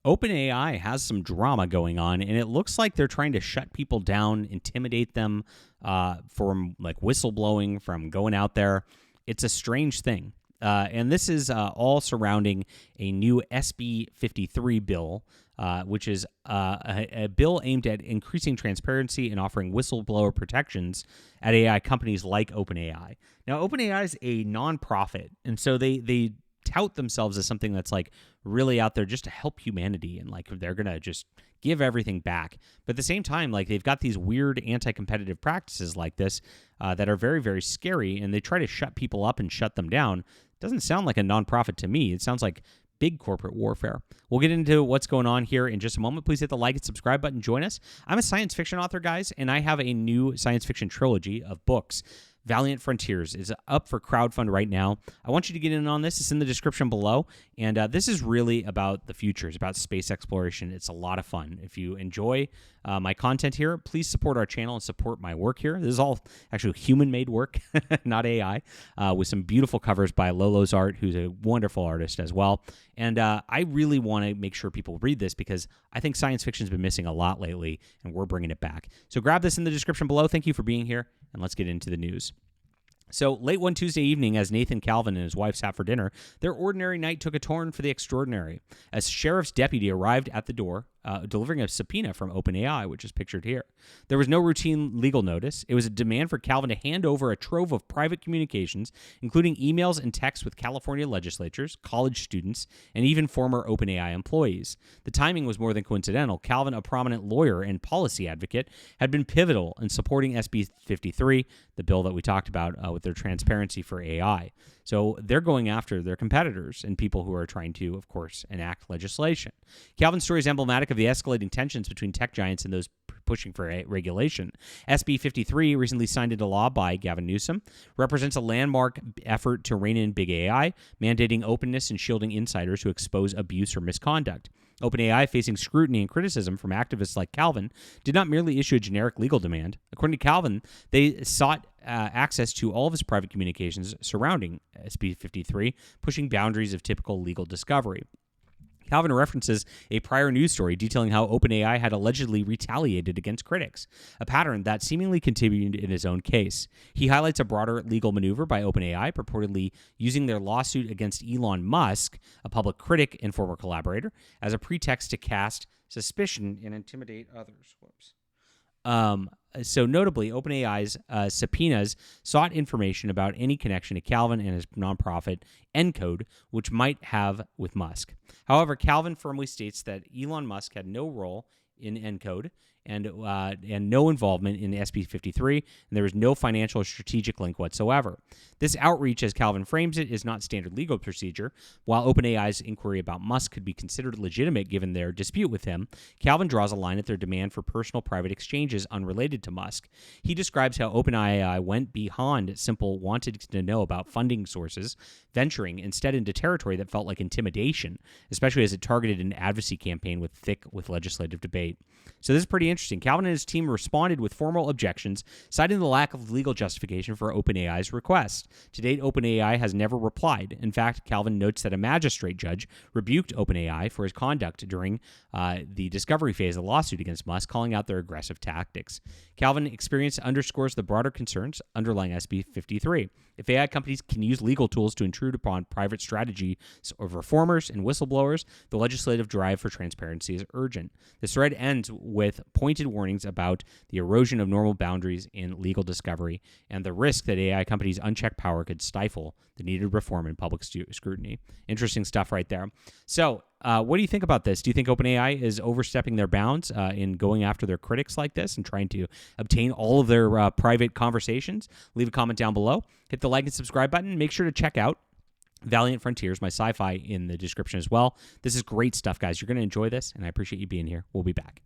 OpenAI has some drama going on, and it looks like they're trying to shut people down, intimidate them from like whistleblowing, from going out there. It's a strange thing. And this is all surrounding a new SB 53 bill, which is a bill aimed at increasing transparency and offering whistleblower protections at AI companies like OpenAI. Now, OpenAI is a nonprofit, and so they tout themselves as something that's like really out there just to help humanity, and like they're gonna just give everything back. But at the same time, like they've got these weird anti-competitive practices like this that are very, very scary, and they try to shut people up and shut them down. Doesn't sound like a nonprofit to me. It sounds like big corporate warfare. We'll get into what's going on here in just a moment. Please hit the like and subscribe button. Join us. I'm a science fiction author, guys, and I have a new science fiction trilogy of books. Valiant Frontiers is up for crowdfund right now. I want you to get in on this. It's in the description below. And this is really about the future. It's about space exploration. It's a lot of fun. If you enjoy my content here, please support our channel and support my work here. This is all actually human-made work, not AI, with some beautiful covers by Lolo's Art, who's a wonderful artist as well. And I really want to make sure people read this because I think science fiction has been missing a lot lately, and we're bringing it back. So grab this in the description below. Thank you for being here, and let's get into the news. So late one Tuesday evening, as Nathan Calvin and his wife sat for dinner, their ordinary night took a turn for the extraordinary. As sheriff's deputy arrived at the door, delivering a subpoena from OpenAI, which is pictured here. There was no routine legal notice. It was a demand for Calvin to hand over a trove of private communications, including emails and texts with California legislators, college students, and even former OpenAI employees. The timing was more than coincidental. Calvin, a prominent lawyer and policy advocate, had been pivotal in supporting SB 53, the bill that we talked about with their transparency for AI. So they're going after their competitors and people who are trying to, of course, enact legislation. Calvin's story is emblematic of the escalating tensions between tech giants and those pushing for regulation. SB 53, recently signed into law by Gavin Newsom, represents a landmark effort to rein in big AI, mandating openness and shielding insiders who expose abuse or misconduct. OpenAI, facing scrutiny and criticism from activists like Calvin, did not merely issue a generic legal demand. According to Calvin, they sought access to all of his private communications surrounding SB 53, pushing boundaries of typical legal discovery. Calvin references a prior news story detailing how OpenAI had allegedly retaliated against critics, a pattern that seemingly continued in his own case. He highlights a broader legal maneuver by OpenAI, purportedly using their lawsuit against Elon Musk, a public critic and former collaborator, as a pretext to cast suspicion and intimidate others. So notably, OpenAI's subpoenas sought information about any connection to Calvin and his nonprofit Encode, which might have with Musk. However, Calvin firmly states that Elon Musk had no role in Encode and no involvement in SB 53, and there was no financial or strategic link whatsoever. This outreach, as Calvin frames it, is not standard legal procedure. While OpenAI's inquiry about Musk could be considered legitimate given their dispute with him, Calvin draws a line at their demand for personal private exchanges unrelated to Musk. He describes how OpenAI went beyond simple wanted to know about funding sources, venturing instead into territory that felt like intimidation, especially as it targeted an advocacy campaign with legislative debate. So this is pretty interesting. Calvin and his team responded with formal objections, citing the lack of legal justification for OpenAI's request. To date, OpenAI has never replied. In fact, Calvin notes that a magistrate judge rebuked OpenAI for his conduct during the discovery phase of the lawsuit against Musk, calling out their aggressive tactics. Calvin's experience underscores the broader concerns underlying SB 53. If AI companies can use legal tools to intrude upon private strategies of reformers and whistleblowers, the legislative drive for transparency is urgent. This thread ends with pointed warnings about the erosion of normal boundaries in legal discovery and the risk that AI companies' unchecked power could stifle the needed reform and public scrutiny. Interesting stuff right there. So, what do you think about this? Do you think OpenAI is overstepping their bounds in going after their critics like this and trying to obtain all of their private conversations? Leave a comment down below. Hit the like and subscribe button. Make sure to check out Valiant Frontiers, my sci-fi, in the description as well. This is great stuff, guys. You're going to enjoy this, and I appreciate you being here. We'll be back.